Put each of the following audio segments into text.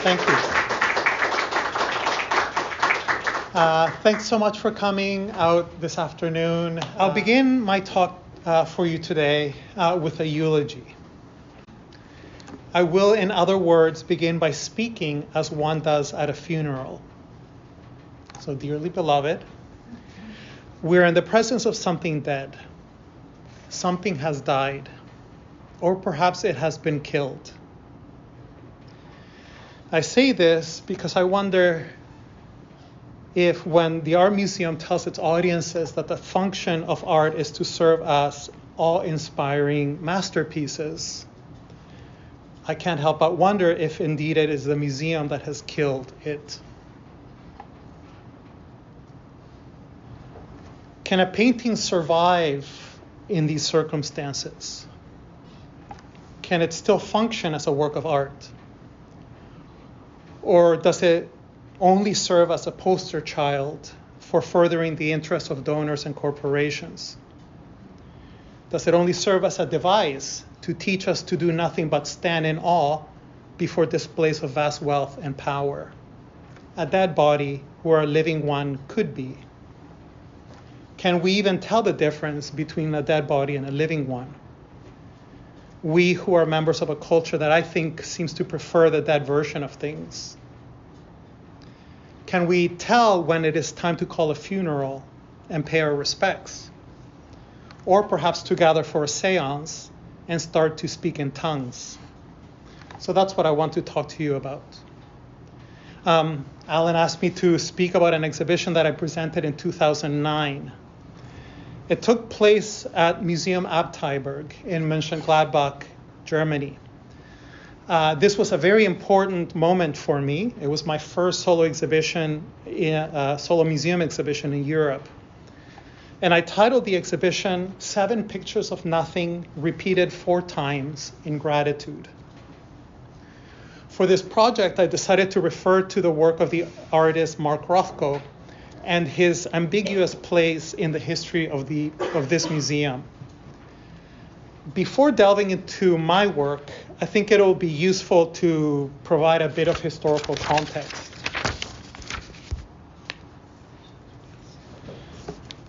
Thank you. Thanks so much for coming out this afternoon. I'll begin my talk for you today with a eulogy. I will, in other words, begin by speaking as one does at a funeral. So, dearly beloved, we're in the presence of something dead. Something has died, or perhaps it has been killed. I say this because I wonder if when the Art Museum tells its audiences that the function of art is to serve as awe-inspiring masterpieces, I can't help but wonder if indeed it is the museum that has killed it. Can a painting survive in these circumstances? Can it still function as a work of art? Or does it only serve as a poster child for furthering the interests of donors and corporations? Does it only serve as a device to teach us to do nothing but stand in awe before displays of vast wealth and power? A dead body where a living one could be. Can we even tell the difference between a dead body and a living one? We who are members of a culture that I think seems to prefer the dead version of things. Can we tell when it is time to call a funeral and pay our respects? Or perhaps to gather for a seance and start to speak in tongues? So that's what I want to talk to you about. Alan asked me to speak about an exhibition that I presented in 2009. It took place at Museum Abteiberg in Mönchengladbach, Germany. This was a very important moment for me. It was my first solo museum exhibition in Europe. And I titled the exhibition, 7 Pictures of Nothing Repeated 4 Times in Gratitude. For this project, I decided to refer to the work of the artist Mark Rothko and his ambiguous place in the history of this museum. Before delving into my work, I think it'll be useful to provide a bit of historical context.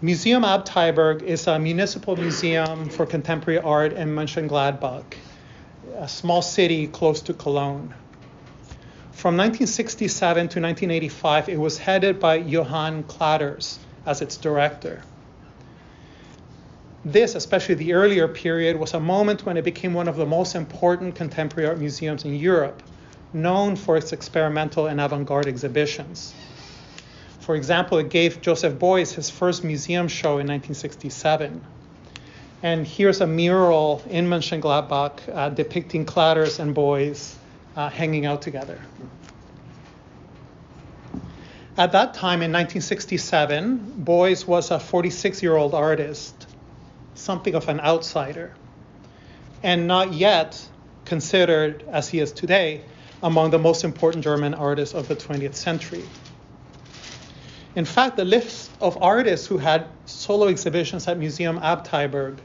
Museum Abteiberg is a municipal museum for contemporary art in Mönchengladbach, a small city close to Cologne. From 1967 to 1985, it was headed by Johann Klatters as its director. This, especially the earlier period, was a moment when it became one of the most important contemporary art museums in Europe, known for its experimental and avant-garde exhibitions. For example, it gave Joseph Beuys his first museum show in 1967. And here's a mural in Mönchengladbach depicting Klatters and Beuys hanging out together. At that time, in 1967, Beuys was a 46-year-old artist, something of an outsider, and not yet considered, as he is today, among the most important German artists of the 20th century. In fact, the list of artists who had solo exhibitions at Museum Abteiberg,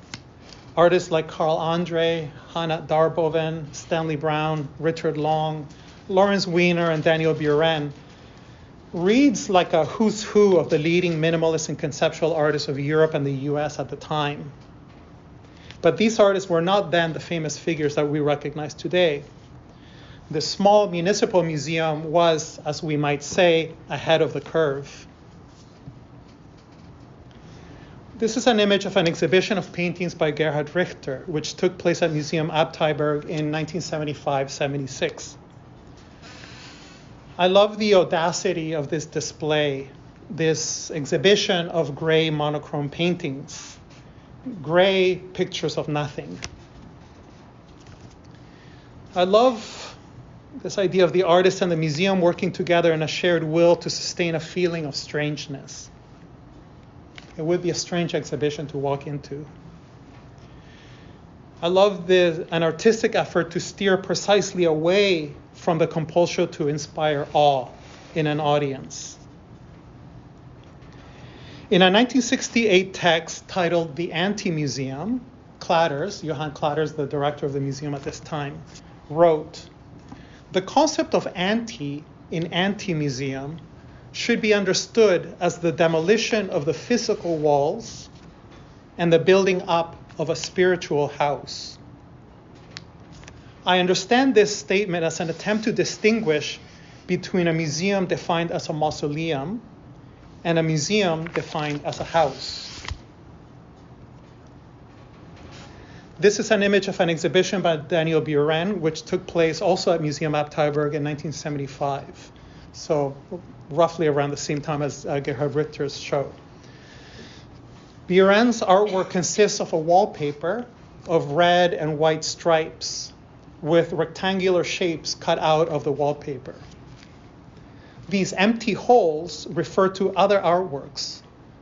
artists like Carl Andre, Hannah Darboven, Stanley Brown, Richard Long, Lawrence Weiner, and Daniel Buren, reads like a who's who of the leading minimalist and conceptual artists of Europe and the US at the time. But these artists were not then the famous figures that we recognize today. The small municipal museum was, as we might say, ahead of the curve. This is an image of an exhibition of paintings by Gerhard Richter, which took place at Museum Abteiberg in 1975-76. I love the audacity of this display, this exhibition of gray monochrome paintings, gray pictures of nothing. I love this idea of the artist and the museum working together in a shared will to sustain a feeling of strangeness. It would be a strange exhibition to walk into. I love an artistic effort to steer precisely away from the compulsion to inspire awe in an audience. In a 1968 text titled The Anti-Museum, Klatters, Johann Klatters, the director of the museum at this time, wrote, The concept of anti in anti-museum should be understood as the demolition of the physical walls and the building up of a spiritual house. I understand this statement as an attempt to distinguish between a museum defined as a mausoleum and a museum defined as a house. This is an image of an exhibition by Daniel Buren, which took place also at Museum Abteiberg in 1975. So roughly around the same time as Gerhard Richter's show. Buren's artwork consists of a wallpaper of red and white stripes with rectangular shapes cut out of the wallpaper. These empty holes refer to other artworks.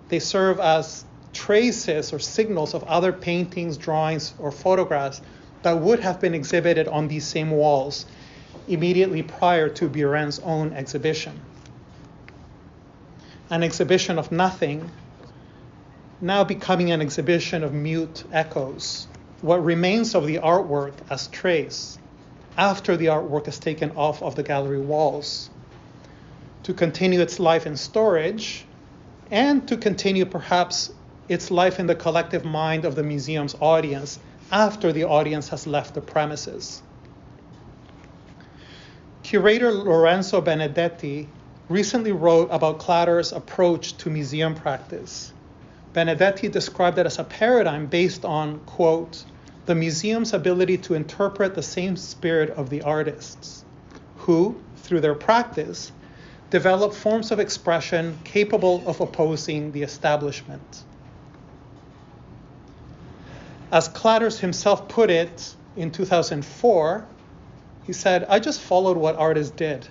They serve as traces or signals of other paintings, drawings, or photographs that would have been exhibited on these same walls immediately prior to Buren's own exhibition. An exhibition of nothing, now becoming an exhibition of mute echoes. What remains of the artwork as trace after the artwork is taken off of the gallery walls, to continue its life in storage and to continue perhaps its life in the collective mind of the museum's audience after the audience has left the premises. Curator Lorenzo Benedetti recently wrote about Klatter's approach to museum practice. Benedetti described it as a paradigm based on, quote, the museum's ability to interpret the same spirit of the artists, who, through their practice, develop forms of expression capable of opposing the establishment. As Klatters himself put it in 2004, he said, I just followed what artists did.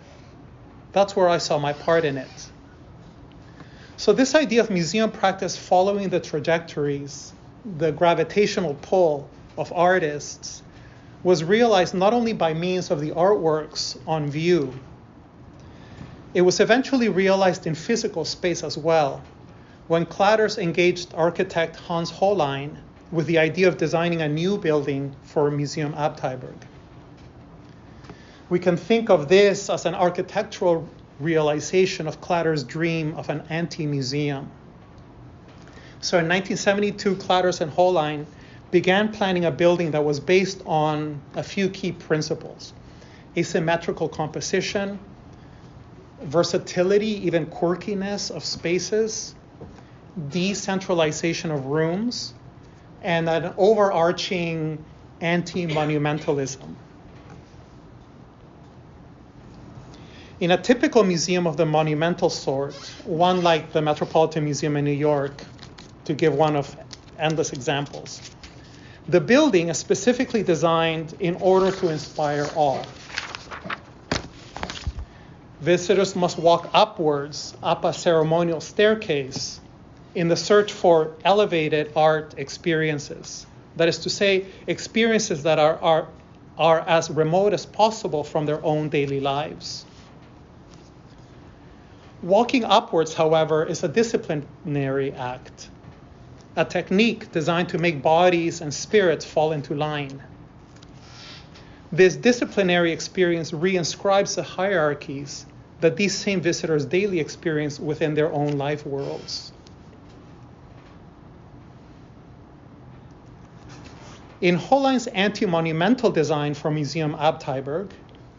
That's where I saw my part in it. So this idea of museum practice following the trajectories, the gravitational pull of artists, was realized not only by means of the artworks on view. It was eventually realized in physical space as well, when Klatters engaged architect Hans Hollein with the idea of designing a new building for Museum Abteiberg. We can think of this as an architectural realization of Klatter's dream of an anti-museum. So in 1972, Klatters and Hollein began planning a building that was based on a few key principles: asymmetrical composition, versatility, even quirkiness of spaces, decentralization of rooms, and an overarching anti-monumentalism. In a typical museum of the monumental sort, one like the Metropolitan Museum in New York, to give one of endless examples, the building is specifically designed in order to inspire awe. Visitors must walk upwards, up a ceremonial staircase, in the search for elevated art experiences. That is to say, experiences that are as remote as possible from their own daily lives. Walking upwards, however, is a disciplinary act, a technique designed to make bodies and spirits fall into line. This disciplinary experience reinscribes the hierarchies that these same visitors daily experience within their own life worlds. In Hollein's anti-monumental design for Museum Abteiberg,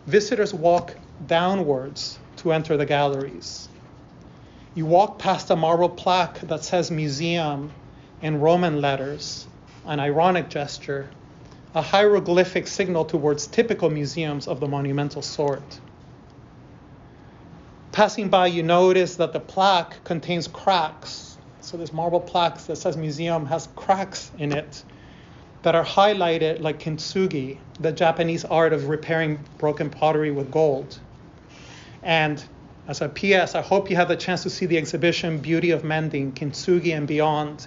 visitors walk downwards to enter the galleries. You walk past a marble plaque that says museum in Roman letters, an ironic gesture, a hieroglyphic signal towards typical museums of the monumental sort. Passing by, you notice that the plaque contains cracks. So this marble plaque that says museum has cracks in it that are highlighted like kintsugi, the Japanese art of repairing broken pottery with gold. And as a PS, I hope you have the chance to see the exhibition Beauty of Mending, Kintsugi and Beyond,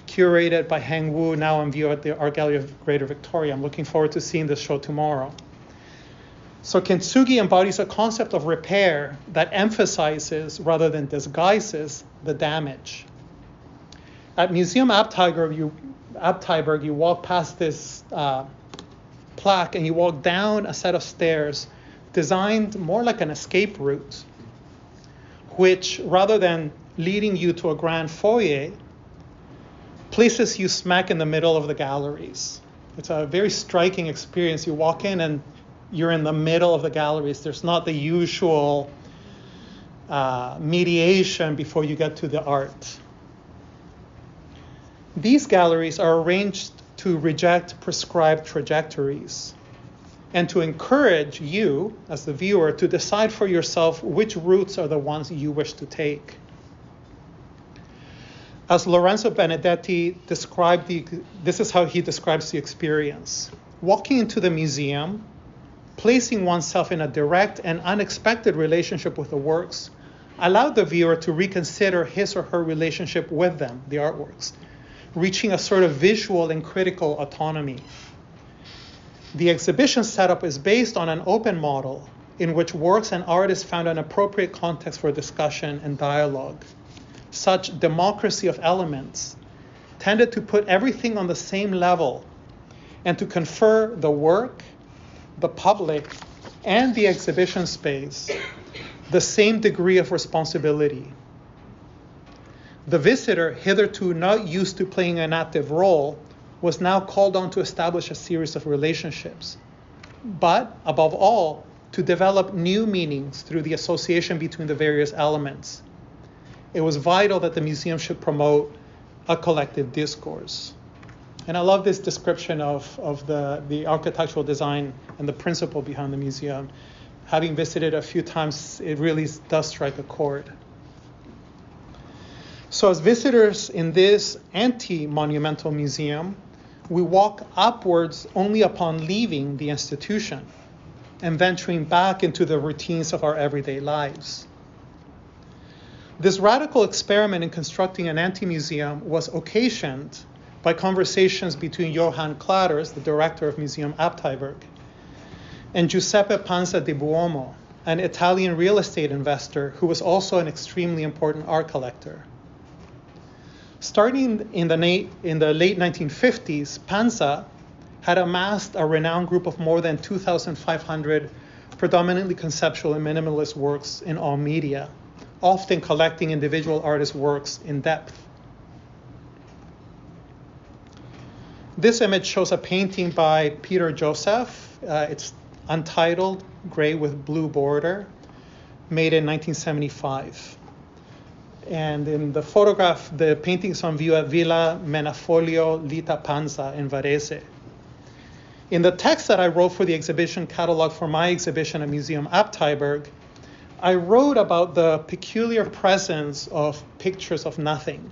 curated by Heng Wu, now on view at the Art Gallery of Greater Victoria. I'm looking forward to seeing this show tomorrow. So Kintsugi embodies a concept of repair that emphasizes rather than disguises the damage. At Museum Abteiberg, you walk past this plaque and you walk down a set of stairs designed more like an escape route, which, rather than leading you to a grand foyer, places you smack in the middle of the galleries. It's a very striking experience. You walk in and you're in the middle of the galleries. There's not the usual mediation before you get to the art. These galleries are arranged to reject prescribed trajectories and to encourage you, as the viewer, to decide for yourself which routes are the ones you wish to take. As Lorenzo Benedetti described this is how he describes the experience. Walking into the museum, placing oneself in a direct and unexpected relationship with the works, allowed the viewer to reconsider his or her relationship with them, the artworks, reaching a sort of visual and critical autonomy. The exhibition setup is based on an open model in which works and artists found an appropriate context for discussion and dialogue. Such democracy of elements tended to put everything on the same level and to confer the work, the public, and the exhibition space the same degree of responsibility. The visitor, hitherto not used to playing an active role, was now called on to establish a series of relationships, but above all, to develop new meanings through the association between the various elements. It was vital that the museum should promote a collective discourse. And I love this description of the architectural design and the principle behind the museum. Having visited a few times, it really does strike a chord. So as visitors in this anti-monumental museum, we walk upwards only upon leaving the institution and venturing back into the routines of our everyday lives. This radical experiment in constructing an anti-museum was occasioned by conversations between Johann Klatters, the director of Museum Abteiberg, and Giuseppe Panza di Buomo, an Italian real estate investor who was also an extremely important art collector. Starting in the late 1950s, Panza had amassed a renowned group of more than 2,500 predominantly conceptual and minimalist works in all media, often collecting individual artists' works in depth. This image shows a painting by Peter Joseph. It's untitled, gray with blue border, made in 1975. And in the photograph, the painting is on view at Villa Menafolio Lita Panza in Varese. In the text that I wrote for the exhibition catalog for my exhibition at Museum Abteiberg, I wrote about the peculiar presence of pictures of nothing,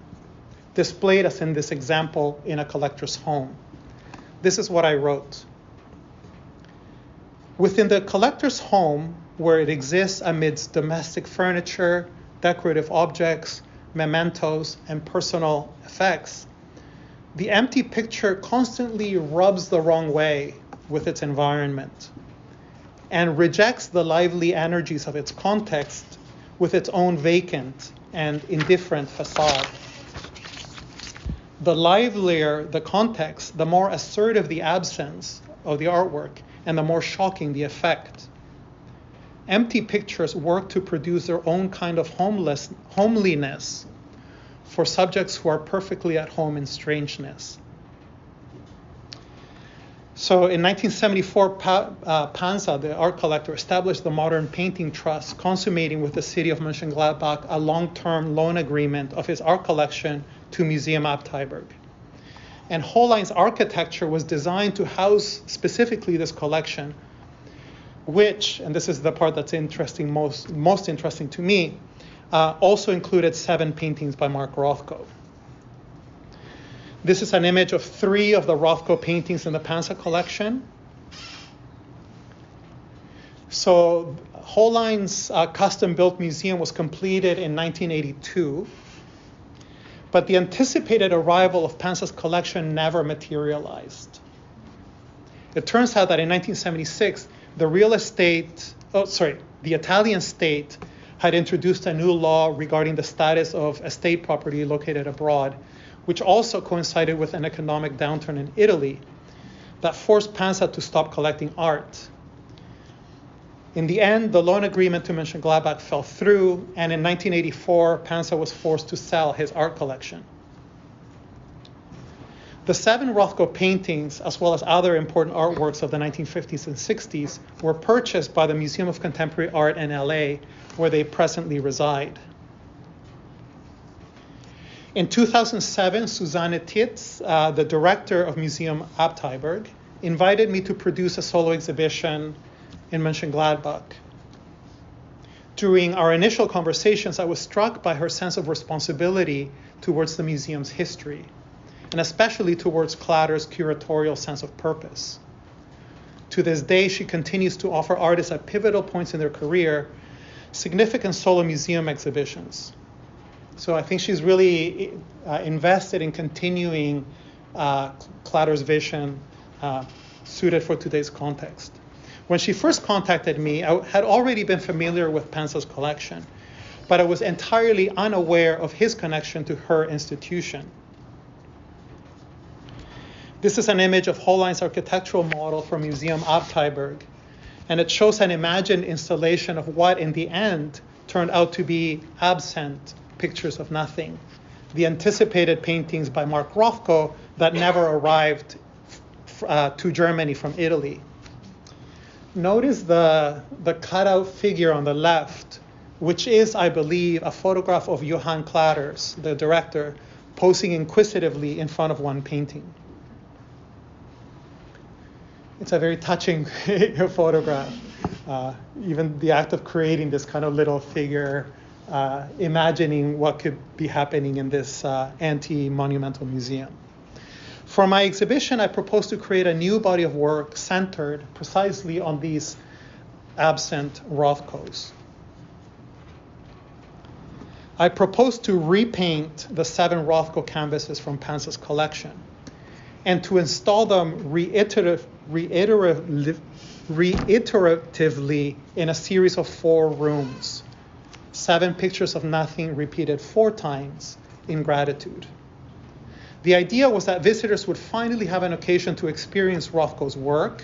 displayed as in this example in a collector's home. This is what I wrote. Within the collector's home, where it exists amidst domestic furniture, decorative objects, mementos, and personal effects, the empty picture constantly rubs the wrong way with its environment and rejects the lively energies of its context with its own vacant and indifferent facade. The livelier the context, the more assertive the absence of the artwork and the more shocking the effect. Empty pictures work to produce their own kind of homeliness for subjects who are perfectly at home in strangeness. So in 1974, Panza, the art collector, established the Modern Painting Trust, consummating with the city of Mönchengladbach a long-term loan agreement of his art collection to Museum Abteiberg. And Hollein's architecture was designed to house specifically this collection, which, and this is the part that's interesting, most interesting to me, also included 7 paintings by Mark Rothko. This is an image of 3 of the Rothko paintings in the Panza collection. So Hollein's custom-built museum was completed in 1982, but the anticipated arrival of Panza's collection never materialized. It turns out that in 1976, the Italian state had introduced a new law regarding the status of estate property located abroad, which also coincided with an economic downturn in Italy that forced Panza to stop collecting art. In the end, the loan agreement to Mönchengladbach fell through, and in 1984, Pansa was forced to sell his art collection. The 7 Rothko paintings, as well as other important artworks of the 1950s and 60s, were purchased by the Museum of Contemporary Art in LA, where they presently reside. In 2007, Susanne Titz, the director of Museum Abteiberg, invited me to produce a solo exhibition in Mönchengladbach. During our initial conversations, I was struck by her sense of responsibility towards the museum's history, and especially towards Kladder's curatorial sense of purpose. To this day, she continues to offer artists at pivotal points in their career significant solo museum exhibitions. So I think she's really invested in continuing Kladder's vision suited for today's context. When she first contacted me, I had already been familiar with Pansa's collection, but I was entirely unaware of his connection to her institution. This is an image of Hollein's architectural model for Museum Abteiberg, and it shows an imagined installation of what in the end turned out to be absent pictures of nothing, the anticipated paintings by Mark Rothko that never arrived to Germany from Italy. Notice the cutout figure on the left, which is, I believe, a photograph of Johann Kladers, the director, posing inquisitively in front of one painting. It's a very touching photograph. Even the act of creating this kind of little figure, imagining what could be happening in this anti-monumental museum. For my exhibition, I proposed to create a new body of work centered precisely on these absent Rothkos. I proposed to repaint the 7 Rothko canvases from Pansa's collection and to install them reiteratively in a series of 4 rooms, 7 pictures of nothing repeated 4 times in gratitude. The idea was that visitors would finally have an occasion to experience Rothko's work,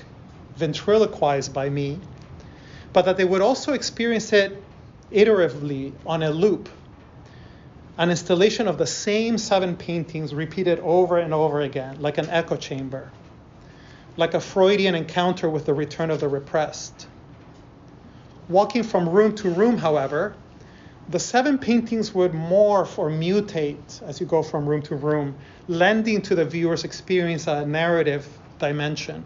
ventriloquized by me, but that they would also experience it iteratively on a loop, an installation of the same 7 paintings repeated over and over again, like an echo chamber, like a Freudian encounter with the return of the repressed. Walking from room to room, however, the 7 paintings would morph or mutate as you go from room to room, lending to the viewer's experience a narrative dimension.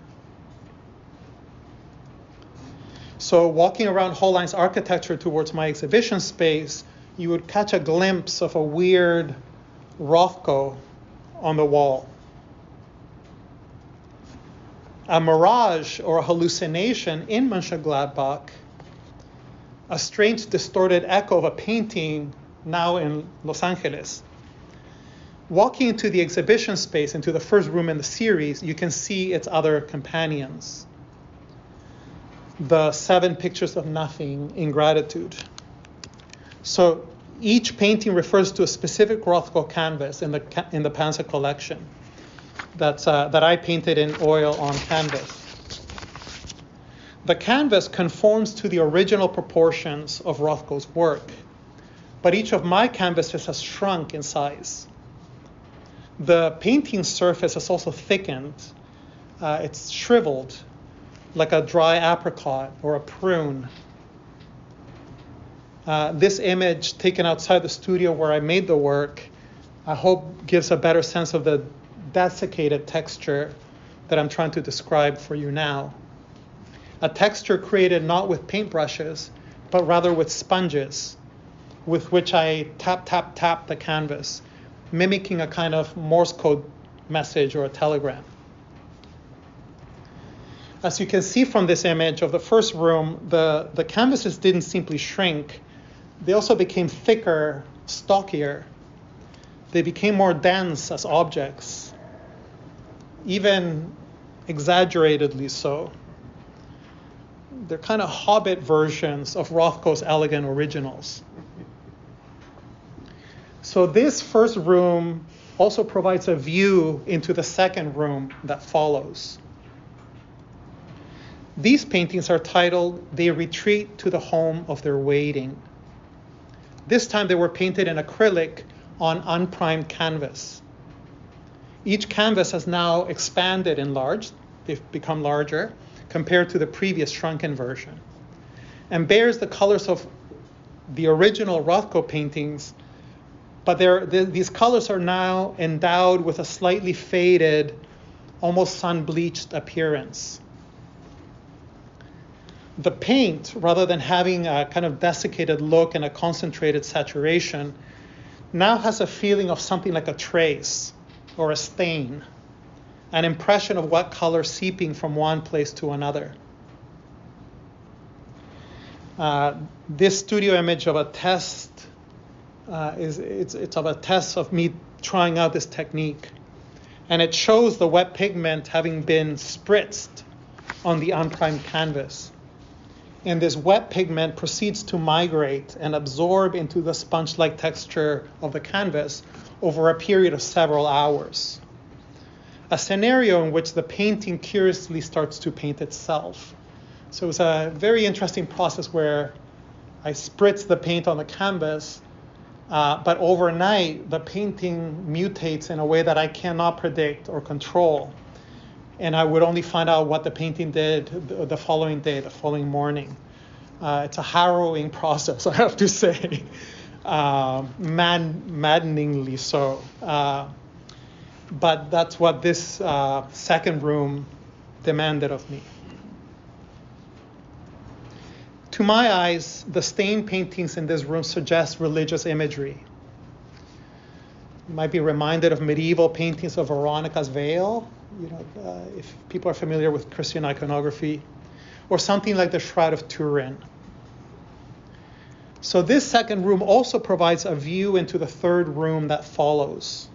So walking around Hollein's architecture towards my exhibition space, you would catch a glimpse of a weird Rothko on the wall. A mirage or a hallucination in Mönchengladbach, a strange distorted echo of a painting now in Los Angeles. Walking into the exhibition space, into the first room in the series, you can see its other companions. The 7 pictures of nothing in gratitude. So each painting refers to a specific Rothko canvas in the Pansa collection that I painted in oil on canvas. The canvas conforms to the original proportions of Rothko's work, but each of my canvases has shrunk in size. The painting surface has also thickened. It's shriveled like a dry apricot or a prune. This image taken outside the studio where I made the work, I hope gives a better sense of the desiccated texture that I'm trying to describe for you now. A texture created not with paintbrushes, but rather with sponges, with which I tap the canvas, mimicking a kind of Morse code message or a telegram. As you can see from this image of the first room, the canvases didn't simply shrink, they also became thicker, stockier. They became more dense as objects, even exaggeratedly so. They're kind of Hobbit versions of Rothko's elegant originals. So this first room also provides a view into the second room that follows. These paintings are titled, They Retreat to the Home of Their Waiting. This time they were painted in acrylic on unprimed canvas. Each canvas has now expanded, enlarged, they've become larger, compared to the previous shrunken version, and bears the colors of the original Rothko paintings, but these colors are now endowed with a slightly faded, almost sun-bleached appearance. The paint, rather than having a kind of desiccated look and a concentrated saturation, now has a feeling of something like a trace or a stain, an impression of what color seeping from one place to another. This studio image of a test it's of a test of me trying out this technique, and it shows the wet pigment having been spritzed on the unprimed canvas. And this wet pigment proceeds to migrate and absorb into the sponge-like texture of the canvas over a period of several hours. A scenario in which the painting curiously starts to paint itself. So it's a very interesting process where I spritz the paint on the canvas, but overnight the painting mutates in a way that I cannot predict or control. And I would only find out what the painting did the following day, the following morning. It's a harrowing process, I have to say, maddeningly so. But that's what this second room demanded of me. To my eyes, the stained paintings in this room suggest religious imagery. You might be reminded of medieval paintings of Veronica's veil, if people are familiar with Christian iconography, or something like the Shroud of Turin. So this second room also provides a view into the third room that follows.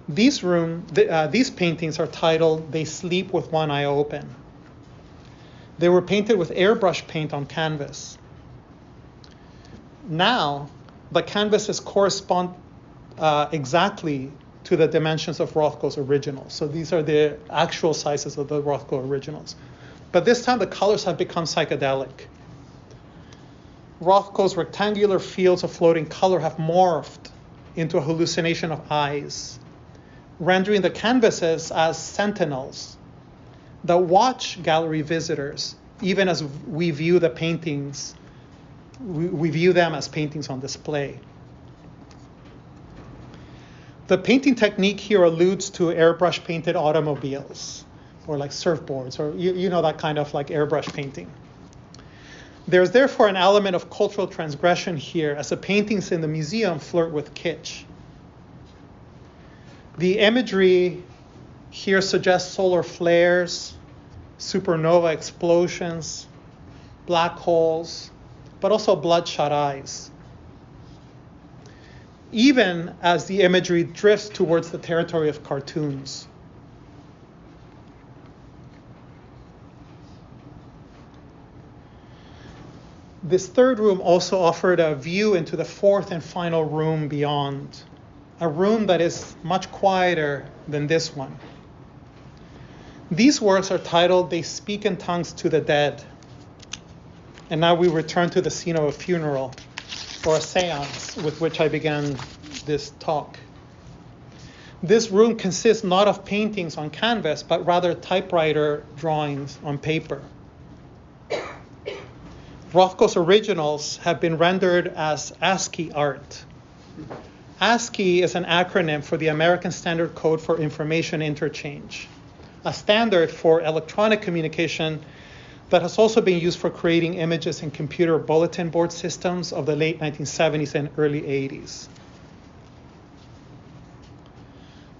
These paintings are titled, They Sleep with One Eye Open. They were painted with airbrush paint on canvas. Now, the canvases correspond exactly to the dimensions of Rothko's originals. So these are the actual sizes of the Rothko originals. But this time the colors have become psychedelic. Rothko's rectangular fields of floating color have morphed into a hallucination of eyes, rendering the canvases as sentinels that watch gallery visitors, even as we view the paintings, we view them as paintings on display. The painting technique here alludes to airbrush painted automobiles, or like surfboards, or you know that kind of like airbrush painting. There's therefore an element of cultural transgression here, as the paintings in the museum flirt with kitsch. The imagery here suggests solar flares, supernova explosions, black holes, but also bloodshot eyes. Even as the imagery drifts towards the territory of cartoons. This third room also offered a view into the fourth and final room beyond, a room that is much quieter than this one. These works are titled, They Speak in Tongues to the Dead. And now we return to the scene of a funeral, or a seance, with which I began this talk. This room consists not of paintings on canvas, but rather typewriter drawings on paper. Rothko's originals have been rendered as ASCII art. ASCII is an acronym for the American Standard Code for Information Interchange, a standard for electronic communication that has also been used for creating images in computer bulletin board systems of the late 1970s and early 80s.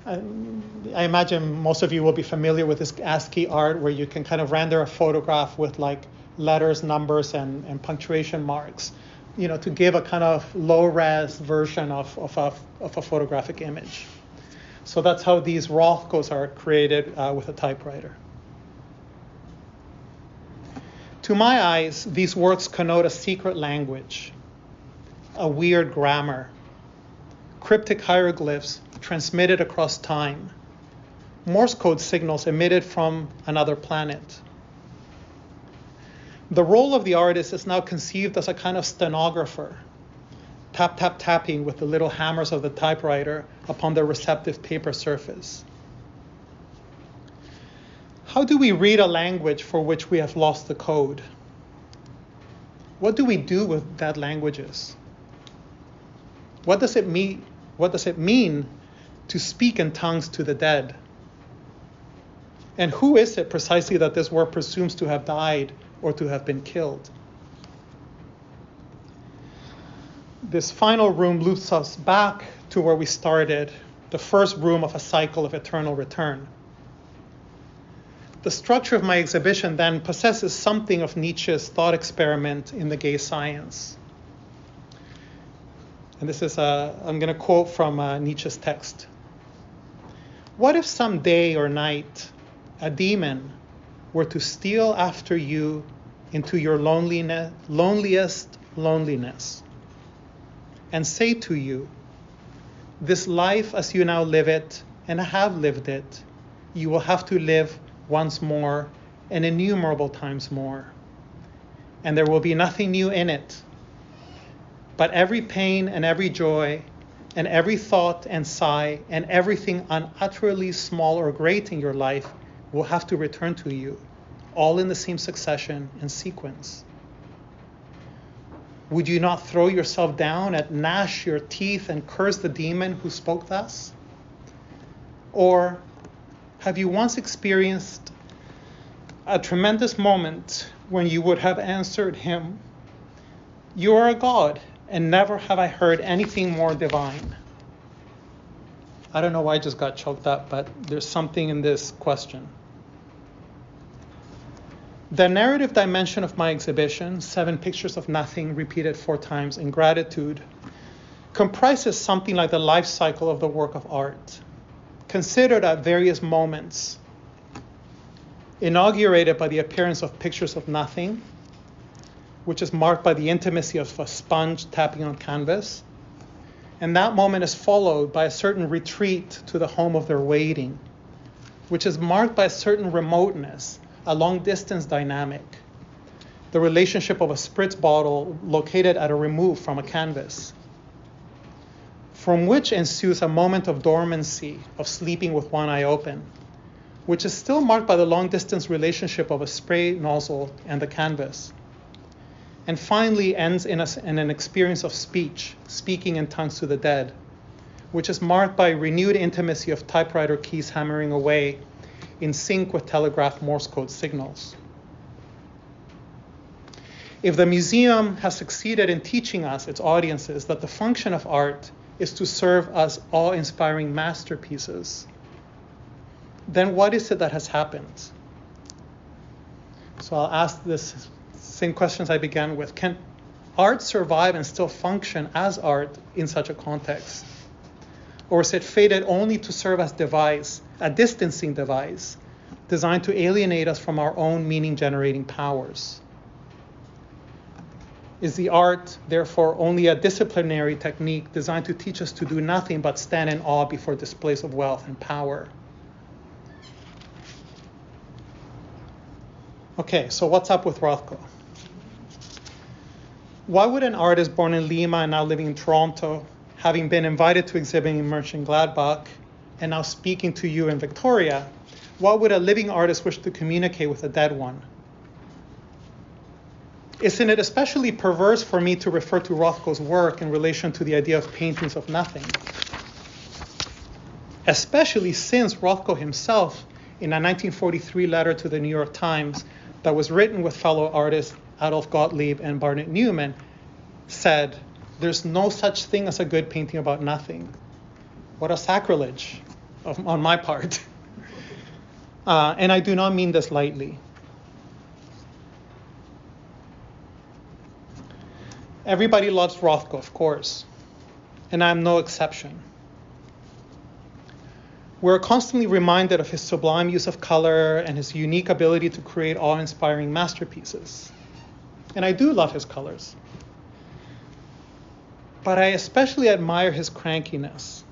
I imagine most of you will be familiar with this ASCII art, where you can kind of render a photograph with like letters, numbers, and punctuation marks, to give a kind of low-res version of a photographic image. So that's how these Rothkos are created with a typewriter. To my eyes, these works connote a secret language, a weird grammar, cryptic hieroglyphs transmitted across time, Morse code signals emitted from another planet. The role of the artist is now conceived as a kind of stenographer, tap, tap, tapping with the little hammers of the typewriter upon the receptive paper surface. How do we read a language for which we have lost the code? What do we do with dead languages? What does it mean to speak in tongues to the dead? And who is it precisely that this word presumes to have died or to have been killed? This final room loops us back to where we started, the first room of a cycle of eternal return. The structure of my exhibition then possesses something of Nietzsche's thought experiment in the gay science. And this is, I'm going to quote from Nietzsche's text. What if some day or night a demon were to steal after you into your loneliest loneliness and say to you, this life as you now live it and have lived it, you will have to live once more and innumerable times more. And there will be nothing new in it, but every pain and every joy and every thought and sigh and everything unutterably small or great in your life will have to return to you, all in the same succession and sequence. Would you not throw yourself down and gnash your teeth and curse the demon who spoke thus? Or have you once experienced a tremendous moment when you would have answered him, you are a god, and never have I heard anything more divine? I don't know why I just got choked up, but there's something in this question. The narrative dimension of my exhibition, 7 pictures of nothing repeated 4 times in gratitude, comprises something like the life cycle of the work of art, considered at various moments, inaugurated by the appearance of pictures of nothing, which is marked by the intimacy of a sponge tapping on canvas. And that moment is followed by a certain retreat to the home of their waiting, which is marked by a certain remoteness, a long-distance dynamic, the relationship of a spritz bottle located at a remove from a canvas, from which ensues a moment of dormancy, of sleeping with one eye open, which is still marked by the long-distance relationship of a spray nozzle and the canvas, and finally ends in an experience of speech, speaking in tongues to the dead, which is marked by renewed intimacy of typewriter keys hammering away in sync with telegraph Morse code signals. If the museum has succeeded in teaching us, its audiences, that the function of art is to serve as awe-inspiring masterpieces, then what is it that has happened? So I'll ask this same questions I began with. Can art survive and still function as art in such a context? Or is it fated only to serve as device, a distancing device, designed to alienate us from our own meaning-generating powers? Is the art, therefore, only a disciplinary technique designed to teach us to do nothing but stand in awe before displays of wealth and power? Okay, so what's up with Rothko? Why would an artist born in Lima and now living in Toronto, having been invited to exhibit in Mönchengladbach and now speaking to you in Victoria, why would a living artist wish to communicate with a dead one? Isn't it especially perverse for me to refer to Rothko's work in relation to the idea of paintings of nothing? Especially since Rothko himself, in a 1943 letter to the New York Times that was written with fellow artists Adolf Gottlieb and Barnett Newman, said, "There's no such thing as a good painting about nothing." What a sacrilege on my part. And I do not mean this lightly. Everybody loves Rothko, of course, and I'm no exception. We're constantly reminded of his sublime use of color and his unique ability to create awe-inspiring masterpieces. And I do love his colors. But I especially admire his crankiness.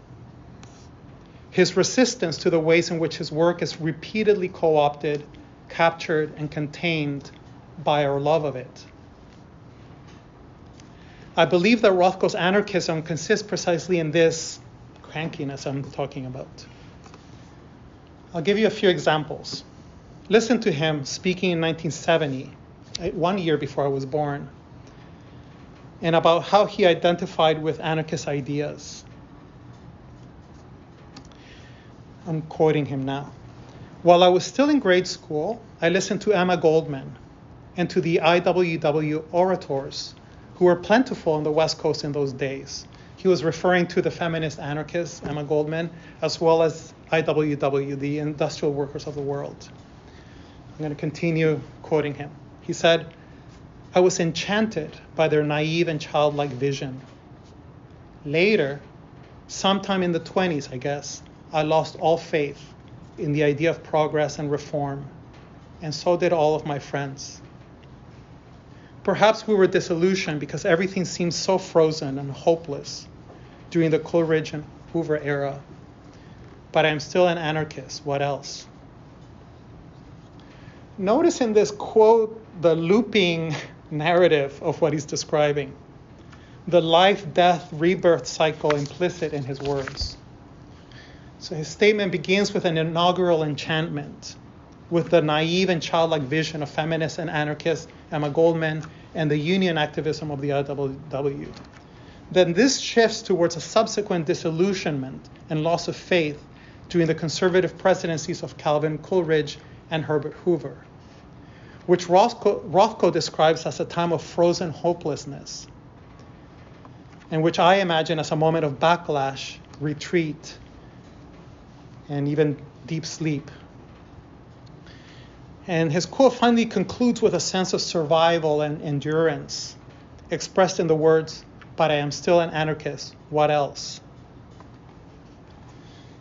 his resistance to the ways in which his work is repeatedly co-opted, captured, and contained by our love of it. I believe that Rothko's anarchism consists precisely in this crankiness I'm talking about. I'll give you a few examples. Listen to him speaking in 1970, 1 year before I was born, and about how he identified with anarchist ideas. I'm quoting him now. While I was still in grade school, I listened to Emma Goldman and to the IWW orators who were plentiful on the West Coast in those days. He was referring to the feminist anarchists, Emma Goldman, as well as IWW, the industrial workers of the world. I'm going to continue quoting him. He said, I was enchanted by their naive and childlike vision. Later, sometime in the 20s, I guess, I lost all faith in the idea of progress and reform, and so did all of my friends. Perhaps we were disillusioned because everything seemed so frozen and hopeless during the Coleridge and Hoover era. But I'm still an anarchist. What else? Notice in this quote the looping narrative of what he's describing, the life, death, rebirth cycle implicit in his words. So his statement begins with an inaugural enchantment, with the naive and childlike vision of feminists and anarchists, Emma Goldman, and the union activism of the IWW. Then this shifts towards a subsequent disillusionment and loss of faith during the conservative presidencies of Calvin Coolidge and Herbert Hoover, which Rothko describes as a time of frozen hopelessness, and which I imagine as a moment of backlash, retreat, and even deep sleep. And his quote finally concludes with a sense of survival and endurance, expressed in the words, but I am still an anarchist, what else?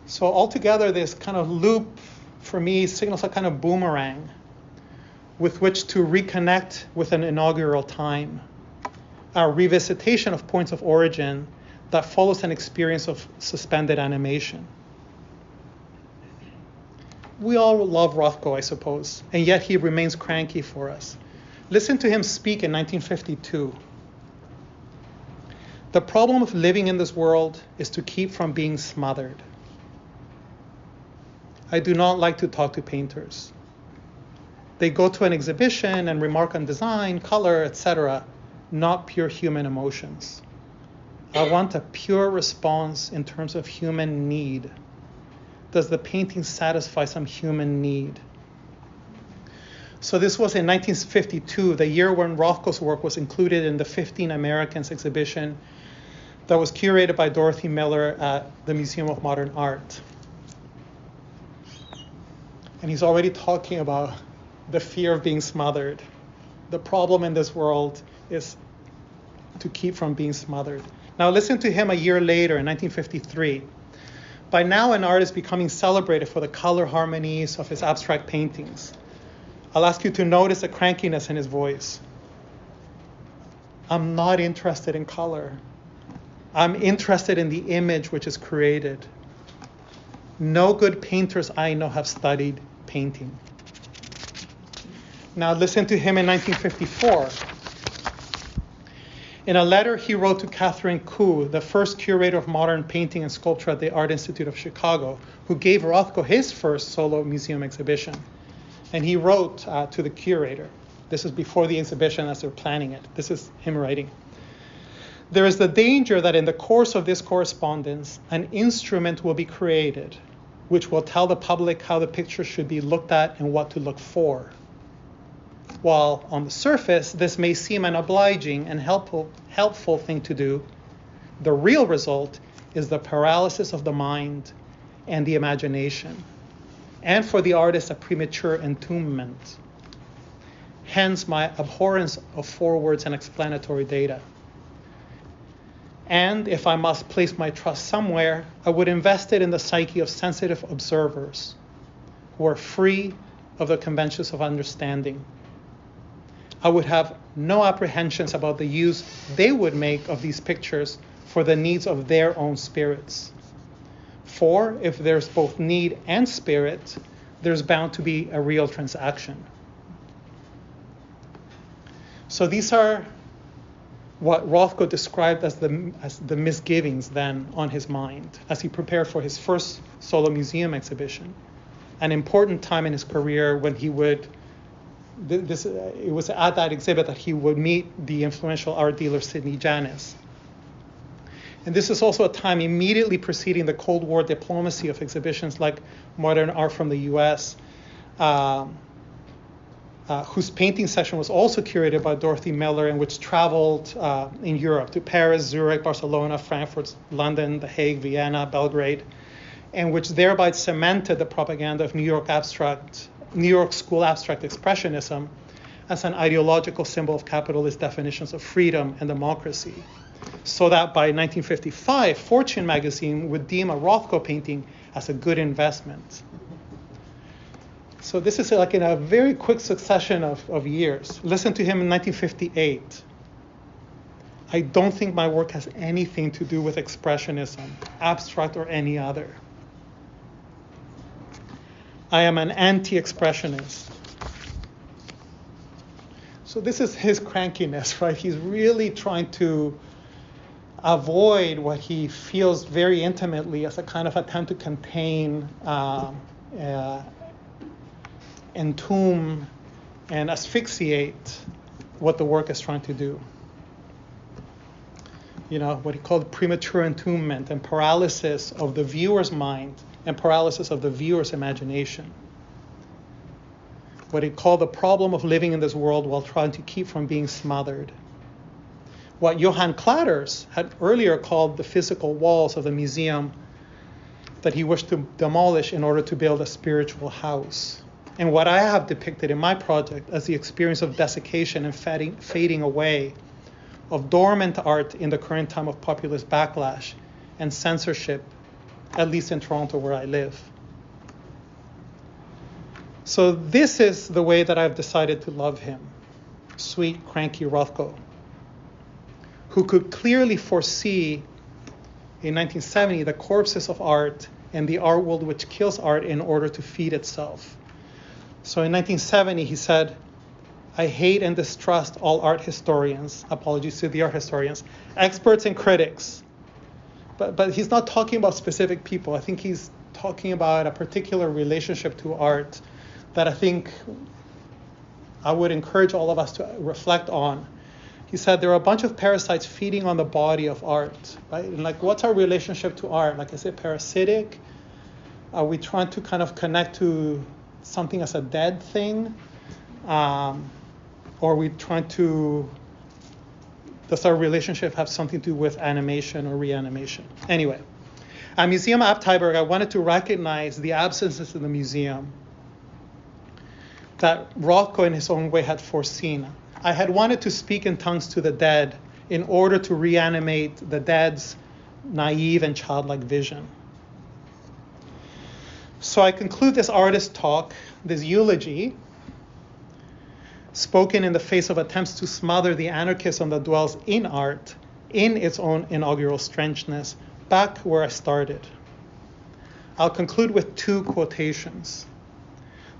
So altogether, this kind of loop, for me, signals a kind of boomerang with which to reconnect with an inaugural time, a revisitation of points of origin that follows an experience of suspended animation. We all love Rothko, I suppose, and yet he remains cranky for us. Listen to him speak in 1952. The problem of living in this world is to keep from being smothered. I do not like to talk to painters. They go to an exhibition and remark on design, color, etc., not pure human emotions. I want a pure response in terms of human need. Does the painting satisfy some human need? So this was in 1952, the year when Rothko's work was included in the 15 Americans exhibition that was curated by Dorothy Miller at the Museum of Modern Art. And he's already talking about the fear of being smothered. The problem in this world is to keep from being smothered. Now listen to him a year later in 1953. By now, an artist is becoming celebrated for the color harmonies of his abstract paintings. I'll ask you to notice the crankiness in his voice. I'm not interested in color. I'm interested in the image which is created. No good painters I know have studied painting. Now listen to him in 1954. In a letter he wrote to Catherine Koo, the first curator of modern painting and sculpture at the Art Institute of Chicago, who gave Rothko his first solo museum exhibition. And he wrote to the curator. This is before the exhibition as they're planning it. This is him writing. There is the danger that in the course of this correspondence, an instrument will be created which will tell the public how the picture should be looked at and what to look for. While on the surface, this may seem an obliging and helpful thing to do, the real result is the paralysis of the mind and the imagination, and for the artist, a premature entombment. Hence my abhorrence of forewords and explanatory data. And if I must place my trust somewhere, I would invest it in the psyche of sensitive observers who are free of the conventions of understanding. I would have no apprehensions about the use they would make of these pictures for the needs of their own spirits. For if there's both need and spirit, there's bound to be a real transaction. So these are what Rothko described as the misgivings then on his mind as he prepared for his first solo museum exhibition, an important time in his career when he would, it was at that exhibit that he would meet the influential art dealer Sidney Janis. And this is also a time immediately preceding the Cold War diplomacy of exhibitions like Modern Art from the US, whose painting session was also curated by Dorothy Miller, and which traveled in Europe to Paris, Zurich, Barcelona, Frankfurt, London, The Hague, Vienna, Belgrade, and which thereby cemented the propaganda of New York School abstract expressionism as an ideological symbol of capitalist definitions of freedom and democracy. So that by 1955, Fortune magazine would deem a Rothko painting as a good investment. So this is like in a very quick succession of years. Listen to him in 1958. I don't think my work has anything to do with expressionism, abstract or any other. I am an anti-expressionist. So this is his crankiness, right? He's really trying to avoid what he feels very intimately as a kind of attempt to contain, entomb, and asphyxiate what the work is trying to do. You know, what he called premature entombment and paralysis of the viewer's mind and paralysis of the viewer's imagination. What he called the problem of living in this world while trying to keep from being smothered. What Johann Cladders had earlier called the physical walls of the museum that he wished to demolish in order to build a spiritual house. And what I have depicted in my project as the experience of desiccation and fading away of dormant art in the current time of populist backlash and censorship, at least in Toronto where I live. So this is the way that I've decided to love him, sweet, cranky Rothko, who could clearly foresee in 1970 the corpses of art and the art world which kills art in order to feed itself. So in 1970 he said, I hate and distrust all art historians, apologies to the art historians, experts and critics. But he's not talking about specific people. I think he's talking about a particular relationship to art that I think I would encourage all of us to reflect on. He said there are a bunch of parasites feeding on the body of art, right? And like, what's our relationship to art? Like, is it parasitic? Are we trying to kind of connect to something as a dead thing? Or are we trying to, does our relationship have something to do with animation or reanimation? Anyway, at Museum Abteiberg, I wanted to recognize the absences in the museum that Rothko in his own way had foreseen. I had wanted to speak in tongues to the dead in order to reanimate the dead's naive and childlike vision. So I conclude this artist talk, this eulogy, spoken in the face of attempts to smother the anarchism that dwells in art, in its own inaugural strangeness, back where I started. I'll conclude with two quotations.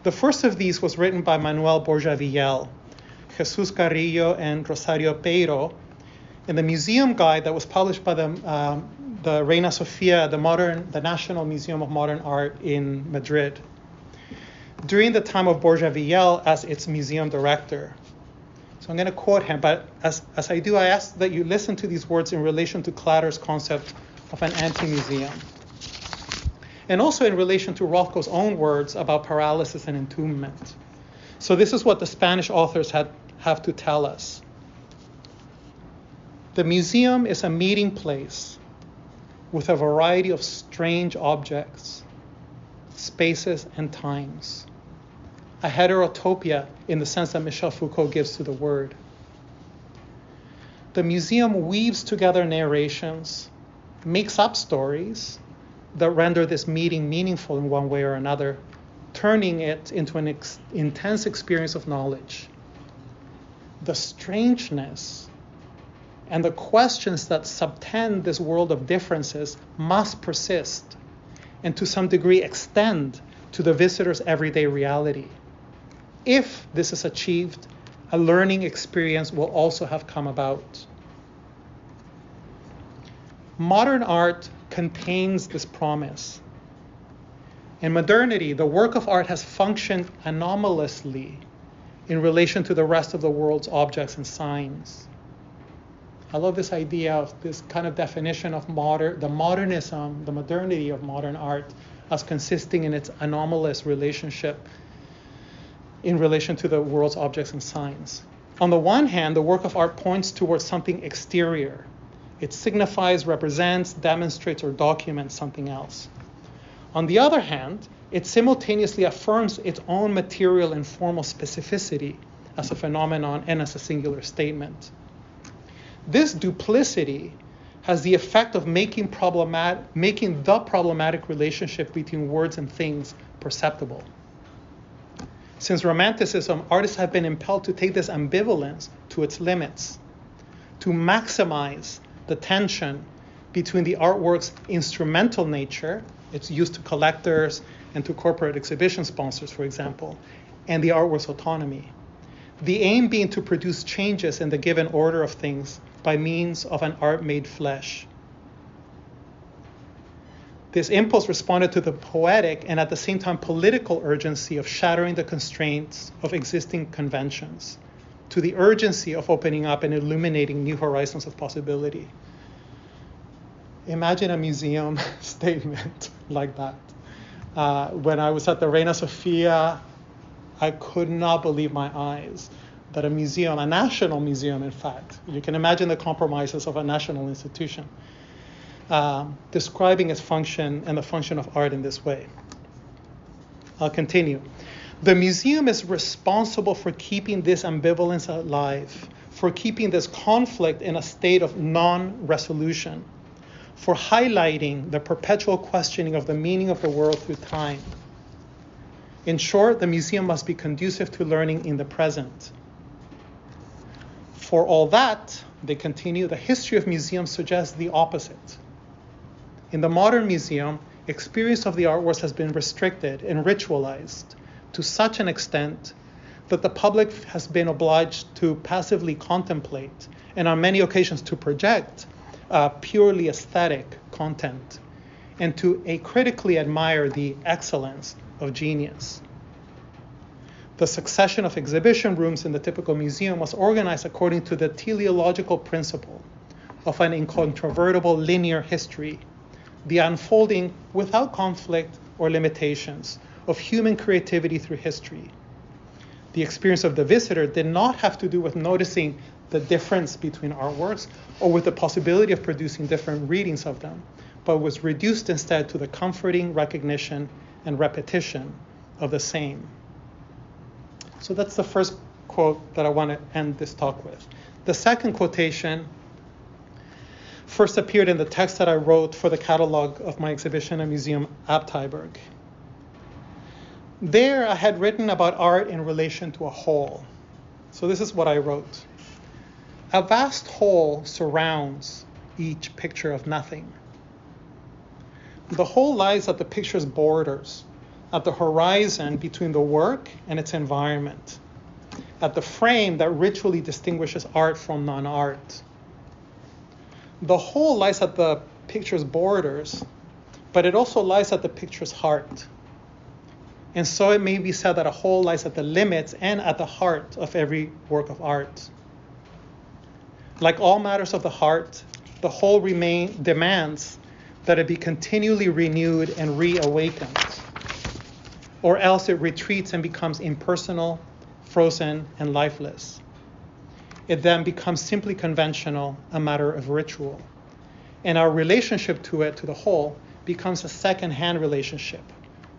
The first of these was written by Manuel Borja Villel, Jesus Carrillo, and Rosario Peiro in the museum guide that was published by the Reina Sofia, the National Museum of Modern Art in Madrid, during the time of Borja Villel as its museum director. So I'm going to quote him, but as I do, I ask that you listen to these words in relation to Cladders' concept of an anti-museum, and also in relation to Rothko's own words about paralysis and entombment. So this is what the Spanish authors have to tell us. The museum is a meeting place with a variety of strange objects, spaces, and times. A heterotopia in the sense that Michel Foucault gives to the word. The museum weaves together narrations, makes up stories that render this meeting meaningful in one way or another, turning it into an intense experience of knowledge. The strangeness and the questions that subtend this world of differences must persist and to some degree extend to the visitor's everyday reality. If this is achieved, a learning experience will also have come about. Modern art contains this promise. In modernity, the work of art has functioned anomalously in relation to the rest of the world's objects and signs. I love this idea of this kind of definition of the modernism, the modernity of modern art as consisting in its anomalous relationship in relation to the world's objects and signs. On the one hand, the work of art points towards something exterior. It signifies, represents, demonstrates, or documents something else. On the other hand, it simultaneously affirms its own material and formal specificity as a phenomenon and as a singular statement. This duplicity has the effect of making the problematic relationship between words and things perceptible. Since Romanticism, artists have been impelled to take this ambivalence to its limits, to maximize the tension between the artwork's instrumental nature, its use to collectors and to corporate exhibition sponsors, for example, and the artwork's autonomy. The aim being to produce changes in the given order of things by means of an art made flesh. This impulse responded to the poetic and at the same time political urgency of shattering the constraints of existing conventions, to the urgency of opening up and illuminating new horizons of possibility. Imagine a museum statement like that. When I was at the Reina Sofia, I could not believe my eyes that a museum, a national museum in fact, you can imagine the compromises of a national institution, describing its function and the function of art in this way. I'll continue. The museum is responsible for keeping this ambivalence alive, for keeping this conflict in a state of non-resolution, for highlighting the perpetual questioning of the meaning of the world through time. In short, the museum must be conducive to learning in the present. For all that, they continue, the history of museums suggests the opposite. In the modern museum, experience of the artworks has been restricted and ritualized to such an extent that the public has been obliged to passively contemplate and on many occasions to project purely aesthetic content and to critically admire the excellence of genius. The succession of exhibition rooms in the typical museum was organized according to the teleological principle of an incontrovertible linear history, the unfolding without conflict or limitations of human creativity through history. The experience of the visitor did not have to do with noticing the difference between artworks or with the possibility of producing different readings of them, but was reduced instead to the comforting recognition and repetition of the same. So that's the first quote that I want to end this talk with. The second quotation first appeared in the text that I wrote for the catalog of my exhibition at Museum Abteiberg. There I had written about art in relation to a whole. So this is what I wrote. A vast whole surrounds each picture of nothing. The whole lies at the picture's borders, at the horizon between the work and its environment, at the frame that ritually distinguishes art from non-art. The whole lies at the picture's borders, but it also lies at the picture's heart. And so it may be said that a whole lies at the limits and at the heart of every work of art. Like all matters of the heart, the whole demands that it be continually renewed and reawakened, or else it retreats and becomes impersonal, frozen, and lifeless. It then becomes simply conventional, a matter of ritual. And our relationship to it, to the whole, becomes a second-hand relationship,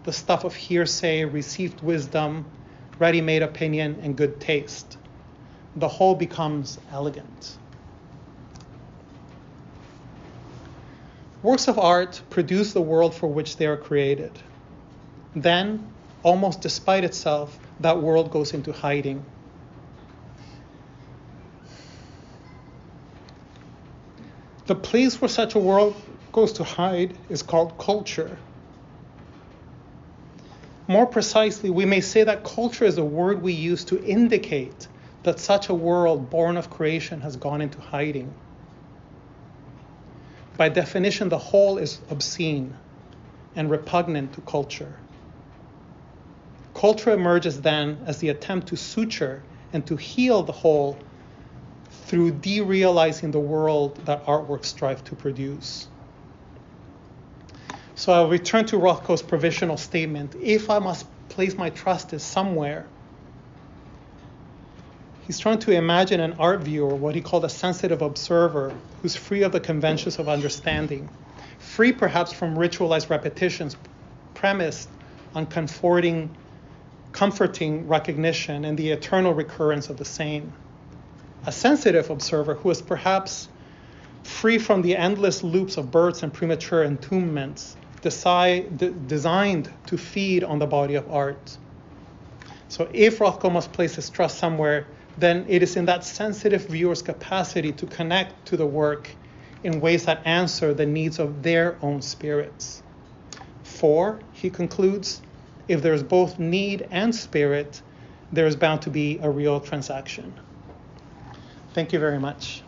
the stuff of hearsay, received wisdom, ready-made opinion, and good taste. The whole becomes elegant. Works of art produce the world for which they are created. Then, almost despite itself, that world goes into hiding. The place where such a world goes to hide is called culture. More precisely, we may say that culture is a word we use to indicate that such a world born of creation has gone into hiding. By definition, the whole is obscene and repugnant to culture. Culture emerges then as the attempt to suture and to heal the whole through derealizing the world that artworks strive to produce. So I'll return to Rothko's provisional statement. If I must place my trust is somewhere, he's trying to imagine an art viewer, what he called a sensitive observer, who's free of the conventions of understanding, free perhaps from ritualized repetitions, premised on comforting recognition and the eternal recurrence of the same. A sensitive observer who is perhaps free from the endless loops of births and premature entombments designed to feed on the body of art. So if Rothko must place his trust somewhere, then it is in that sensitive viewer's capacity to connect to the work in ways that answer the needs of their own spirits. For, he concludes, if there is both need and spirit, there is bound to be a real transaction. Thank you very much.